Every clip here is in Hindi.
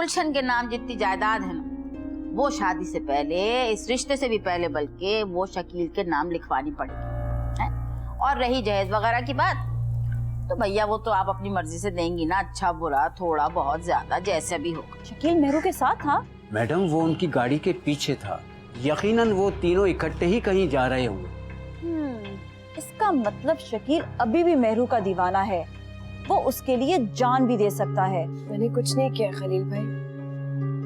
गुलशन के नाम जितनी जायदाद है ना, वो शादी से पहले, इस रिश्ते से भी पहले बल्कि, वो शकील के नाम लिखवानी पड़ेगी है? और रही जहेज वगैरह की बात, तो भैया वो तो आप अपनी मर्जी से देंगी ना, अच्छा बुरा थोड़ा बहुत ज्यादा जैसे भी होगा। शकील मेहरू के साथ था? मैडम वो उनकी गाड़ी के पीछे था, यकीनन वो तीनों इकट्ठे ही कहीं जा रहे होंगे। इसका मतलब शकील अभी भी मेहरू का दीवाना है, वो उसके लिए जान भी दे सकता है। मैंने कुछ नहीं किया खलील भाई।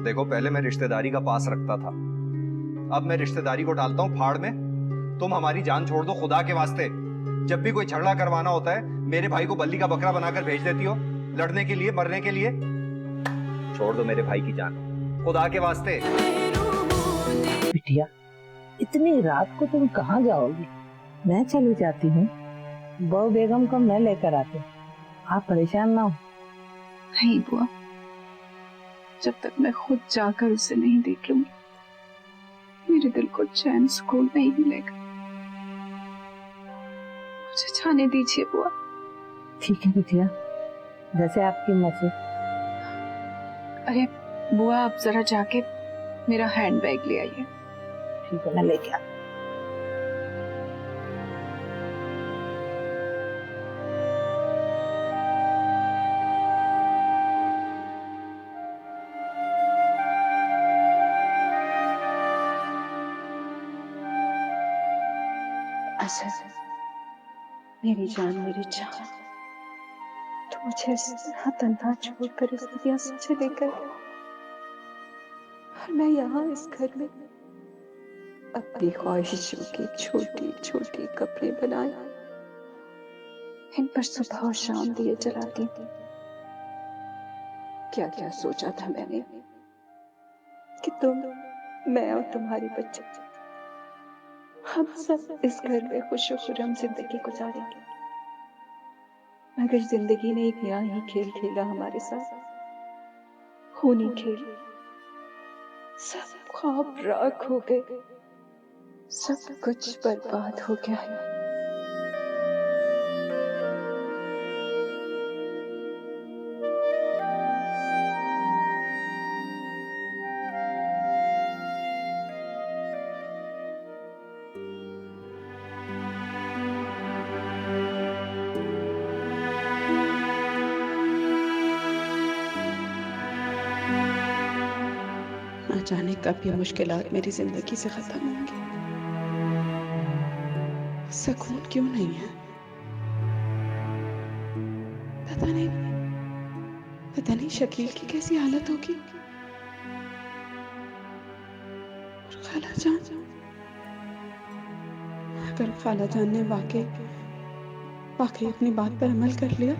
देखो पहले मैं रिश्तेदारी का पास रखता था, अब मैं रिश्तेदारी को डालता हूँ फाड़ में। तुम हमारी जान छोड़ दो खुदा के वास्ते। जब भी कोई झगड़ा करवाना होता है मेरे भाई को बल्ली का बकरा बनाकर भेज देती हो, लड़ने के लिए, मरने के लिए। छोड़ दो मेरे भाई की जान खुदा के वास्ते। बिटिया इतनी रात को तुम कहाँ जाओगी? मैं चली जाती हूँ, बहू बेगम को मैं लेकर आती हूँ, आप परेशान ना हो। नहीं बुआ, जब तक मैं खुद जाकर उसे नहीं देख लूंगी मेरे दिल को चैन सुकून नहीं मिलेगा। मुझे जाने दीजिए बुआ। ठीक है बिटिया, जैसे आपकी मर्जी। अरे बुआ आप जरा जाके मेरा हैंडबैग ले आइए। ठीक है मैं लेके आती। अच्छा मेरी जान, मेरी जान, तो मुझे इस तरह तन्हा छोड़कर इस दुनिया से चले गए और मैं यहाँ इस घर में अपनी ख्वाहिशों की छोटी छोटी कपड़े बनाए, इन पर सुबह और शाम दिए जलाती थी। क्या क्या सोचा था मैंने कि तुम, मैं और तुम्हारे बच्चे हम सब इस घर में खुशो खुर्रम जिंदगी गुजारेंगे, मगर जिंदगी ने एक नया ही खेल खेला हमारे साथ, खूनी खेल। सब ख्वाब राख हो गए, सब कुछ बर्बाद हो गया है। न जाने कब ये मुश्किलात मेरी जिंदगी से खत्म होंगी। सुकून क्यों नहीं है? पता नहीं शकील की कैसी हालत होगी। और खाला जान, अगर खाला जान ने वाकई अपनी बात पर अमल कर लिया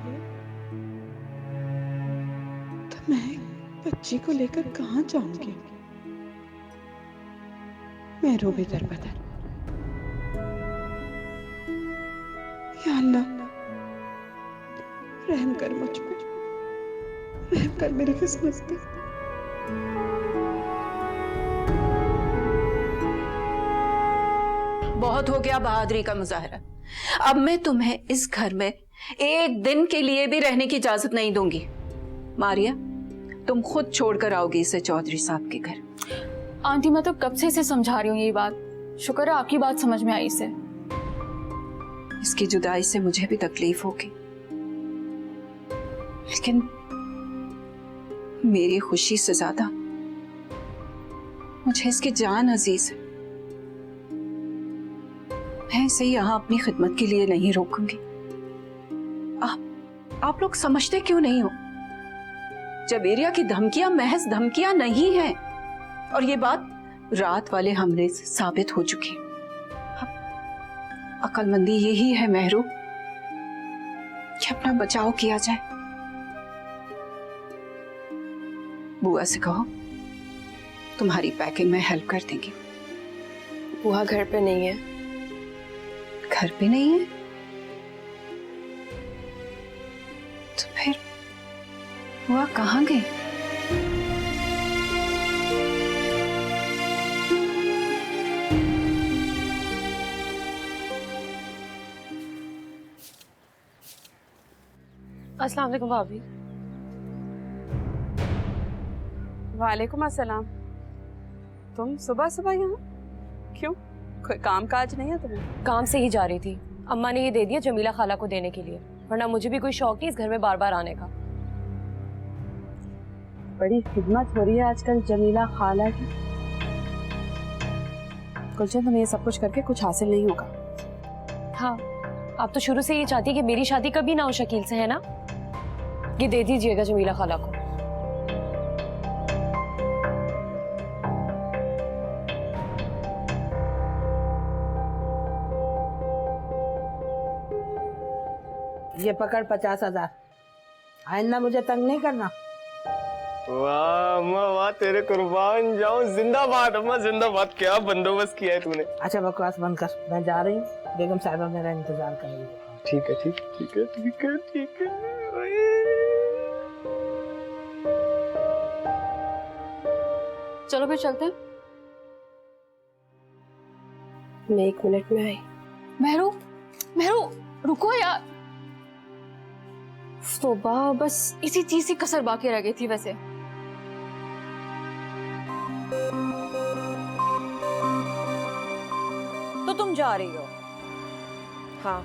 तो मैं बच्ची को लेकर कहाँ जाऊंगी? मैं रो भी दरबदर। या अल्लाह रहम कर मुझ पर, रहम कर मेरी किस्मत पे। बहुत हो गया बहादुरी का मुजाहरा। अब मैं तुम्हें इस घर में एक दिन के लिए भी रहने की इजाजत नहीं दूंगी। मारिया तुम खुद छोड़कर आओगी इसे चौधरी साहब के घर। आंटी मैं तो कब से इसे समझा रही हूँ ये बात, शुक्र है आपकी बात समझ में आई इसे। इसकी जुदाई से मुझे भी तकलीफ होगी, लेकिन मेरी खुशी से ज्यादा मुझे इसकी जान अजीज है। मैं इसे यहाँ अपनी खिदमत के लिए नहीं रोकूंगी। आप लोग समझते क्यों नहीं हो? जबेरिया की धमकियां महज धमकियां नहीं हैं, और ये बात रात वाले हमले से साबित हो चुकी है। अक्लमंदी यही है मेहरू कि अपना बचाव किया जाए। बुआ से कहो तुम्हारी पैकिंग में हेल्प कर देंगी। बुआ घर पे नहीं है। घर पे नहीं है तो फिर बुआ कहाँ गई? अस्सलाम वालेकुम भाभी। वालेकुम अस्सलाम। तुम सुबह सुबह यहाँ क्यों? कोई काम काज नहीं है तुम्हें? काम से ही जा रही थी। अम्मा ने ये दे दिया जमीला खाला को देने के लिए, वरना मुझे भी कोई शौक नहीं इस घर में बार बार आने का। बड़ी खिदमत हो रही है आजकल जमीला खाला की। गुलशन, तुम्हें ये सब कुछ करके कुछ हासिल नहीं होगा। हाँ, आप तो शुरू से ये चाहती कि मेरी शादी कभी ना हो शकील से, है ना? ये दे दीजिएगा जमीला खाला को। ये पकड़ 50,000। आइंदा मुझे तंग नहीं करना। वाह अम्मा वाह, तेरे कुर्बान जाऊं। जिंदाबाद अम्मा जिंदाबाद। क्या बंदोबस्त किया है तूने। अच्छा बकवास बंद कर, मैं जा रही हूँ। बेगम साहिबा मेरा इंतजार कर रही है। ठीक है ठीक ठीक है ठीक है ठीक है। चलो फिर चलते हैं। मैं 1 मिनट में आई। मेहरू, मेहरू रुको यार। तौबा, बस इसी चीज की कसर बाकी रह गई थी वैसे। तो तुम जा रही हो? हाँ,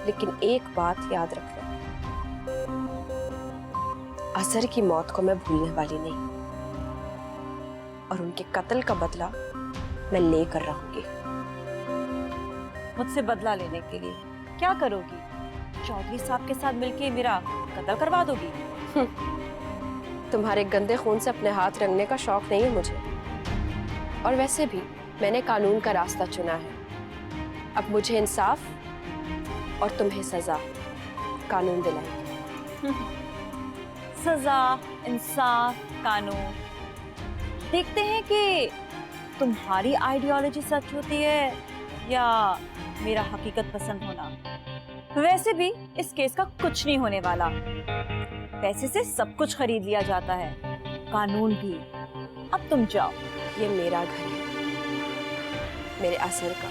लेकिन एक बात याद रखना, असर की मौत को मैं भूलने वाली नहीं, और उनके कत्ल का बदला मैं लेकर रहूंगी। मुझसे बदला लेने के लिए क्या करोगी? चौधरी साहब के साथ मिलके मेरा कत्ल करवा दोगी? तुम्हारे गंदे खून से अपने हाथ रंगने का शौक नहीं है मुझे, और वैसे भी मैंने कानून का रास्ता चुना है। अब मुझे इंसाफ और तुम्हें सजा कानून दिलाएगा। सजा, इंसाफ, कानून। देखते हैं कि तुम्हारी आइडियोलॉजी सच होती है या मेरा हकीकत पसंद होना। वैसे भी इस केस का कुछ नहीं होने वाला। पैसे से सब कुछ खरीद लिया जाता है, कानून भी। अब तुम जाओ। ये मेरा घर है, मेरे असर का,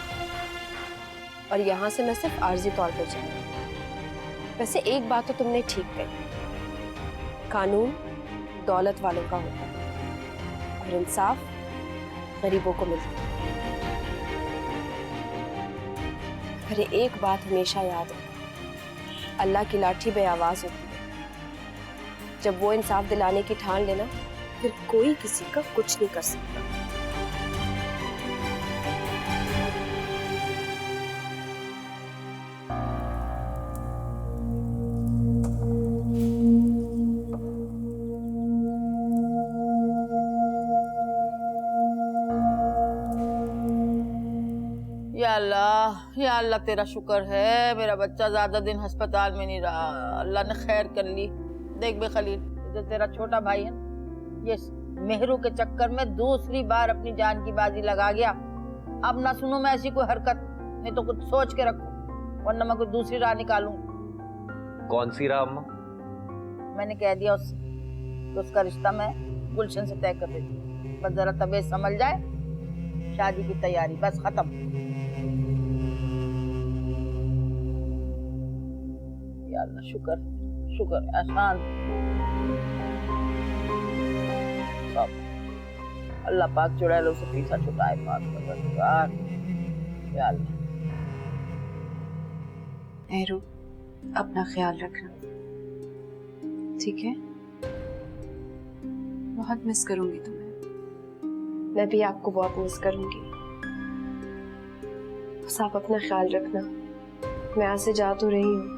और यहाँ से मैं सिर्फ आर्जी तौर पर जाऊंगी। वैसे एक बात तो तुमने ठीक कही, कानून दौलत वालों का होता है और इंसाफ गरीबों को मिलता है। अरे एक बात हमेशा याद रखना, अल्लाह की लाठी बे आवाज होती है। जब वो इंसाफ दिलाने की ठान लेना, फिर कोई किसी का कुछ नहीं कर सकता। या अल्लाह तेरा शुक्र है मेरा बच्चा ज्यादा दिन अस्पताल में नहीं रहा। अल्लाह ने खैर कर ली। देख बे खलील, जो तेरा छोटा भाई है, ये मेहरू के चक्कर में दूसरी बार अपनी जान की बाजी लगा गया। अब ना सुनो मैं ऐसी कोई हरकत, नहीं तो कुछ सोच के रखो, वरना मैं कोई दूसरी राह निकालूं। कौन सी राह अम्मा? मैंने कह दिया उससे कि उसका रिश्ता मैं गुलशन से तय कर देती। बस जरा तबीयत संभल जाए, शादी की तैयारी बस खत्म। या अल्लाह शुक्र शुक्र, एहसान सब अल्लाह पाक चुड़ैलों से पीछा छुटाए। पाक परवरदिगार, या अल्लाह। मेहरू, अपना ख्याल रखना, ठीक है? बहुत मिस करूंगी तुम्हें। मैं भी आपको बहुत मिस करूंगी। बस आप अपना ख्याल रखना। मैं यहाँ से जा तो रही हूँ,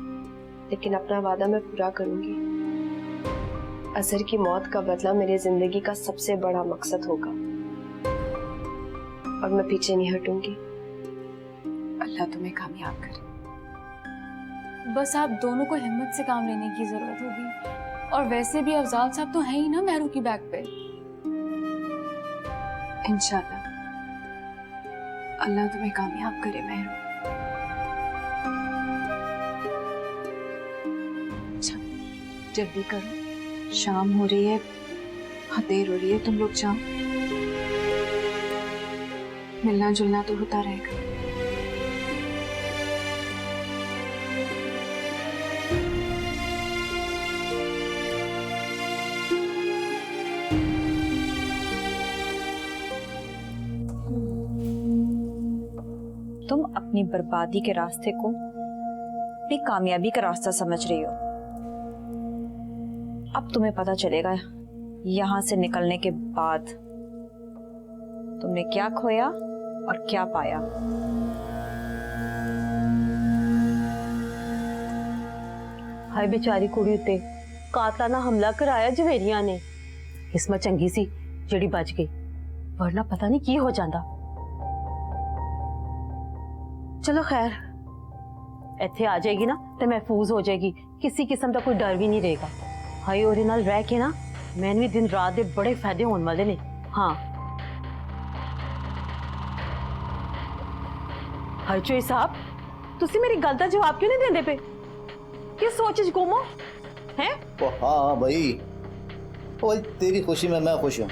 लेकिन अपना वादा मैं पूरा करूंगी। असर की मौत का बदला मेरी जिंदगी का सबसे बड़ा मकसद होगा, और मैं पीछे नहीं हटूंगी। अल्लाह तुम्हें कामयाब करे। बस आप दोनों को हिम्मत से काम लेने की जरूरत होगी, और वैसे भी अफजाल साहब तो है ही ना मेहरू की बैक पे। इंशाल्लाह अल्लाह तुम्हें कामयाब करे मेहरू। अच्छा जल्दी करो, शाम हो रही है, बहुत देर हो रही है। तुम लोग जाओ, मिलना जुलना तो होता रहेगा। तुम अपनी बर्बादी के रास्ते को अपनी कामयाबी का रास्ता समझ रही हो। अब तुम्हें पता चलेगा यहां से निकलने के बाद तुमने क्या खोया और क्या पाया। हाय बेचारी कुड़ी उत्ते कातलाना हमला कराया जवेरिया ने। किस्मत चंगी सी जेड़ी बच गई, वरना पता नहीं की हो जाता। चलो खैर, इत्थे आ जाएगी ना तो महफूज हो जाएगी, किसी किस्म का कोई डर भी नहीं रहेगा। हाय ओरे नाल रह के ना मैंने भी दिन रात दे बड़े फायदे होने वाले ने। हाँ हाय चोई साहब, तुसी मेरी गल दा जवाब क्यों नहीं देंदे पे? किस सोच च गुम हो हैं? हाँ भाई, भाई तेरी खुशी में मैं खुश हूँ।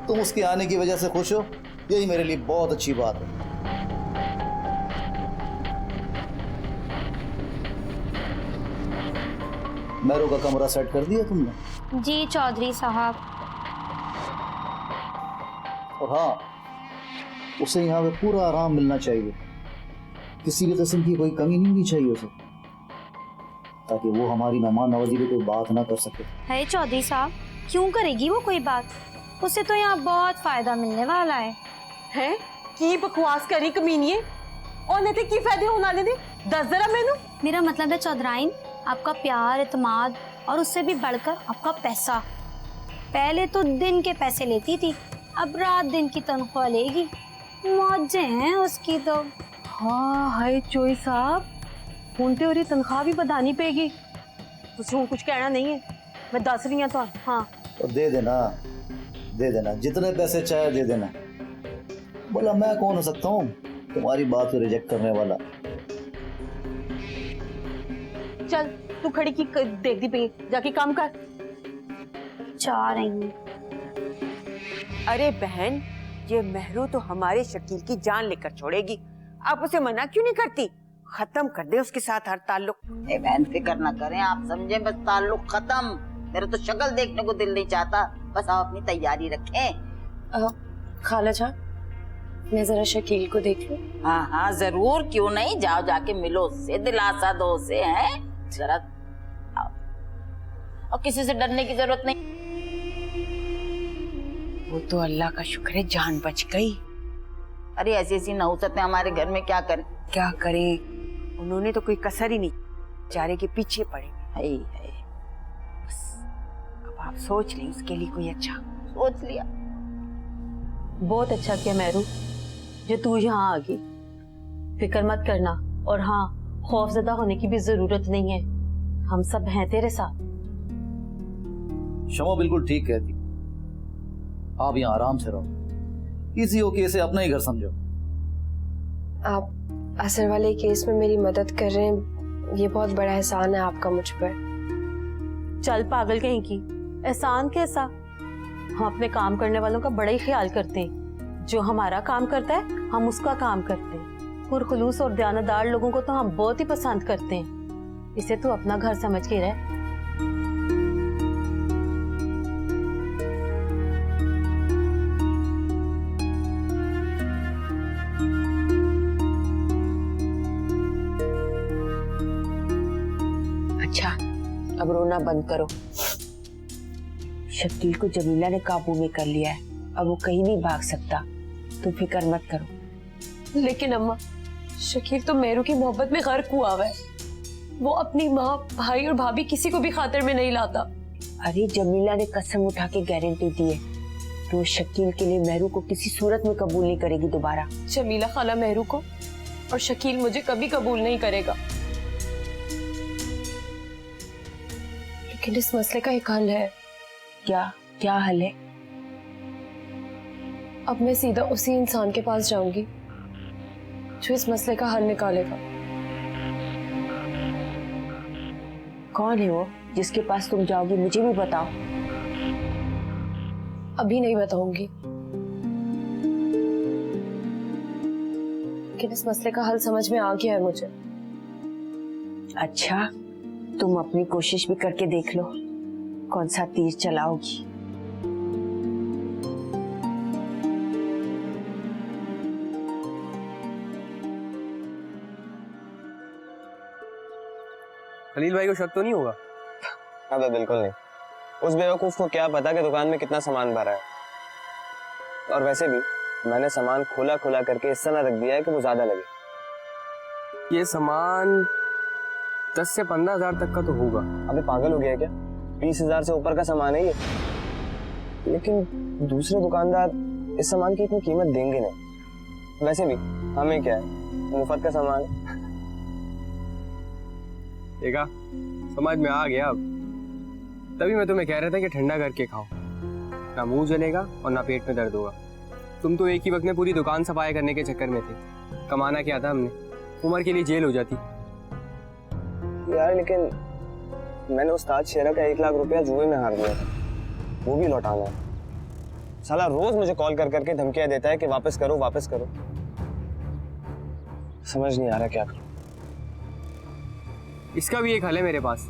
तुम उसके आने की वजह से खुश हो, यही मेरे लिए बहुत अच्छी बात है। मैरू का कमरा सेट कर दिया तुमने? जी चौधरी साहब। और हाँ, उसे यहाँ पे पूरा आराम मिलना चाहिए, किसी भी किस्म की कोई कमी नहीं होनी चाहिए उसे, ताकि वो हमारी मेहमान नवाजी पे कोई बात ना कर सके। है चौधरी साहब, क्यों करेगी वो कोई बात? उसे तो यहाँ बहुत फायदा मिलने वाला है। हैं? की बकवास करी कमीनिए? और नहीं की फायदे होने वाले थे? दस जरा मैनू। मेरा मतलब है चौधराइन, आपका प्यार, इत्मीनान और उससे भी बढ़कर आपका पैसा। पहले तो दिन के पैसे लेती थी, अब रात दिन की तनख्वाह लेगी। मौजें हैं उसकी तो। हाँ हाय चोई साहब, हुण ते ओरी तनख्वाह भी बढ़ानी पेगी। तुसी कुछ कहना नहीं है, मैं दस रही हूं तो। हाँ तो दे देना, दे देना, जितने पैसे चाहे दे देना। बोला मैं कौन हो सकता हूँ तुम्हारी बात को रिजेक्ट करने वाला। चल तू खड़ी की देखती पे, जाके काम कर। जा रही हूँ। अरे बहन, ये मेहरू तो हमारे शकील की जान लेकर छोड़ेगी, आप उसे मना क्यों नहीं करती? खत्म कर दे उसके साथ हर ताल्लुक। बहन फिक्र ना करें आप, समझे, बस ताल्लुक खत्म। मेरा तो शक्ल देखने को दिल नहीं चाहता, बस आप अपनी तैयारी रखें। खाला जान, मैं जरा शकील को देख लूं। हाँ हाँ जरूर, क्यों नहीं, जाओ जाके मिलो उससे, दिलासा दो उसे, हैं जरा। और किसी से डरने की जरूरत नहीं। वो तो अल्लाह का शुक्र है जान बच गई। अरे ऐसी ऐसी नहुसतें हमारे घर में क्या करें? क्या करें, उन्होंने तो कोई कसर ही नहीं, बेचारे के पीछे पड़े। है बस अब आप सोच लें उसके लिए कोई अच्छा। सोच लिया। बहुत अच्छा किया मैरू जो तू यहाँ आ गई। फिक्र मत करना, और हाँ, खौफजदा होने की भी जरूरत नहीं है, हम सब हैं तेरे साथ। शमा बिल्कुल ठीक कहती, आप यहाँ आराम से रहो, इसी ओके से अपना ही घर समझो। आप असर वाले केस में मेरी मदद कर रहे हैं, ये बहुत बड़ा एहसान है आपका मुझ पर। चल पागल कहीं की, एहसान कैसा? हम अपने काम करने वालों का बड़ा ही ख्याल करते हैं। जो हमारा काम करता है हम उसका काम करते हैं। पुरखुलूस और दयानतदार लोगों को तो हम बहुत ही पसंद करते हैं। इसे तू अपना घर समझ के रह। अच्छा, अब रोना बंद करो। शकील को जमीला ने काबू में कर लिया है, अब वो कहीं नहीं भाग सकता, तुम फिक्र मत करो। लेकिन अम्मा, शकील तो मेरू की मोहब्बत में गर्क हुआ हुआ है। वो अपनी माँ, भाई और भाभी किसी को भी खातिर में नहीं लाता। अरे जमीला ने कसम उठा के गारंटी दी है तो शकील के लिए मेहरू को किसी सूरत में कबूल नहीं करेगी दोबारा। जमीला खाला मेहरू को और शकील मुझे कभी कबूल नहीं करेगा। लेकिन इस मसले का एक हल है। क्या क्या हल है? अब मैं सीधा उसी इंसान के पास जाऊंगी जो इस मसले का हल निकालेगा। कौन है वो जिसके पास तुम जाओगी? मुझे भी बताओ। अभी नहीं बताऊंगी, लेकिन इस मसले का हल समझ में आ गया है मुझे। अच्छा, तुम अपनी कोशिश भी करके देख लो, कौन सा तीर चलाओगी। खलील भाई को शक तो नहीं होगा? अबे बिल्कुल नहीं। उस बेवकूफ को क्या पता कि दुकान में कितना सामान भरा है। और वैसे भी मैंने सामान खोला खोला करके इस तरह रख दिया है कि वो ज्यादा लगे। ये सामान 10 से 15,000 तक का तो होगा। अबे पागल हो गया है क्या? 20,000 से ऊपर का सामान है ये। लेकिन दूसरे दुकानदार इस सामान की इतनी कीमत देंगे नहीं। वैसे भी हमें क्या है, मुफ्त का सामान। देखा, समझ में आ गया अब। तभी मैं तुम्हें कह रहा था कि ठंडा करके खाओ, ना मुंह जलेगा और ना पेट में दर्द होगा। तुम तो एक ही वक्त में पूरी दुकान सफाई करने के चक्कर में थे। कमाना क्या था हमने, उम्र के लिए जेल हो जाती। यार लेकिन मैंने उस्ताद शेरा का 1 लाख रुपया जुए में हार दिया था, वो भी लौटाना है। साला रोज मुझे कॉल कर करके धमकियां देता है कि वापस करो वापस करो। समझ नहीं आ रहा क्या करूं। इसका भी एक हल है मेरे पास।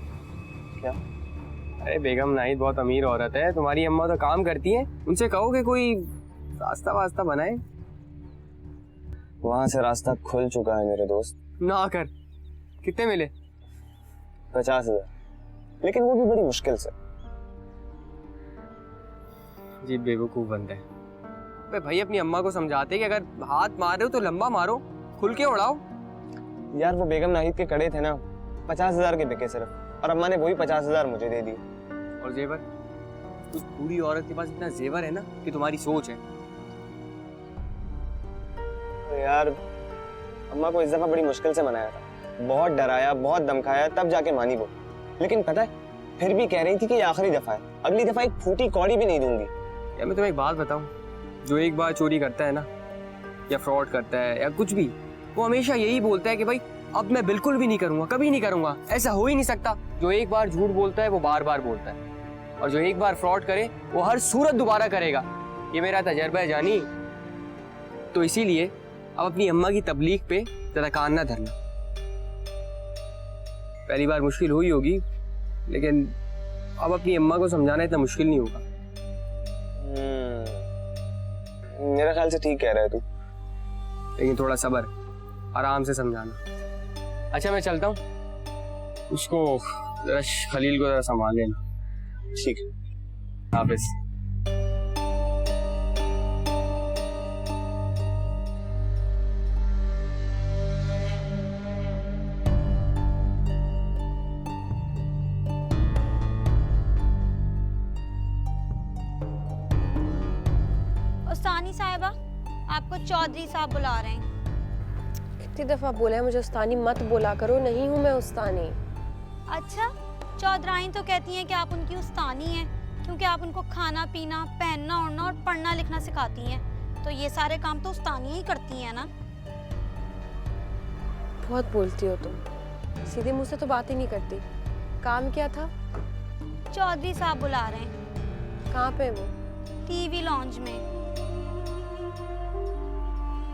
क्या? अरे बेगम नाहिद बहुत अमीर औरत है, तुम्हारी अम्मा तो काम करती है, उनसे कहो कि कोई रास्ता वास्ता बनाए। वहां से रास्ता खुल चुका है मेरे दोस्त। ना कर। कितने मिले? 50,000, लेकिन वो भी बड़ी मुश्किल से। जी बेवकूफ बनते हैं। अबे भाई अपनी अम्मा को समझाते कि अगर हाथ मार रहे हो तो लंबा मारो, खुल के उड़ाओ। यार वो बेगम नाहिद के कड़े थे ना, 50,000 के बिके सिर्फ, और अम्मा ने वही 50,000 मुझे दे दिए। और जेवर? उस पूरी औरत के पास इतना जेवर है ना कि तुम्हारी सोच है। तो यार अम्मा को इस दफा बड़ी मुश्किल से मनाया था, बहुत डराया, बहुत धमकाया, तब जाके मानी वो। लेकिन पता है फिर भी कह रही थी कि ये आखिरी दफा है, अगली दफा एक फूटी कौड़ी भी नहीं दूंगी। यार मैं तुम्हें एक बात बताऊं, जो एक बार चोरी करता है ना, या फ्रॉड करता है या कुछ भी, वो हमेशा यही बोलता है कि भाई अब मैं बिल्कुल भी नहीं करूंगा, कभी नहीं करूंगा। ऐसा हो ही नहीं सकता। जो एक बार झूठ बोलता है वो बार बार बोलता है, और जो एक बार फ्रॉड करे वो हर सूरत दोबारा करेगा। ये मेरा तजर्बा है जानी। तो इसीलिए अब अपनी अम्मा की तबलीग पे जरा कान ना धरना। पहली बार मुश्किल हुई होगी, लेकिन अब अपनी अम्मा को समझाना इतना मुश्किल नहीं होगा। मेरा ख्याल से ठीक कह रहा है तू, लेकिन थोड़ा सब्र, आराम से समझाना। अच्छा मैं चलता हूँ, उसको जरा खलील को जरा संभाल लेना। ठीक है, हाफिज। उस्तानी साहिबा, आपको चौधरी साहब बुला रहे हैं। कितनी दफा बोला है मुझे उस्तानी मत बोला करो, नहीं हूँ मैं उस्तानी। अच्छा, चौधराइन तो कहती हैं कि आप उनकी उस्तानी हैं, क्योंकि आप उनको खाना पीना, पहनना ओढ़ना और पढ़ना लिखना सिखाती हैं। तो ये सारे काम तो उस्तानी ही करती हैं ना। बहुत बोलती हो तुम, सीधे मुंह से तो बात ही नहीं करती। काम क्या था? चौधरी साहब बुला रहे हैं। कहाँ पे वो? टीवी लॉन्ज में।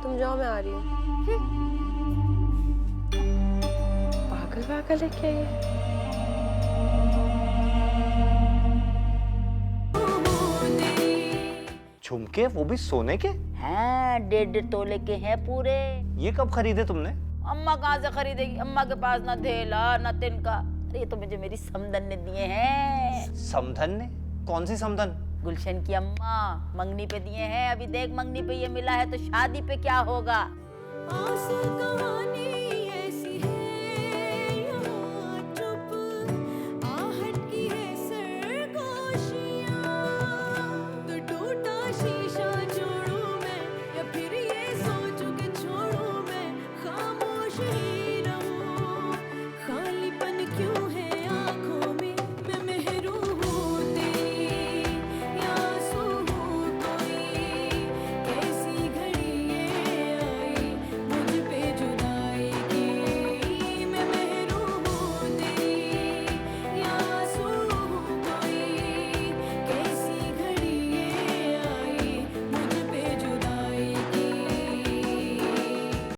तुम जाओ, मैं आ रही हूँ। पागल पागल है क्या ये? झुमके, वो भी सोने के? हैं, 1.5 तोले के हैं पूरे। ये कब खरीदे तुमने? अम्मा कहाँ से खरीदेगी, अम्मा के पास ना थैला ना तिनका। अरे ये तो मुझे मेरी समधन ने दिए हैं। समधन ने? कौन सी समधन? गुलशन की अम्मा मंगनी पे दिए हैं। अभी देख मंगनी पे ये मिला है तो शादी पे क्या होगा।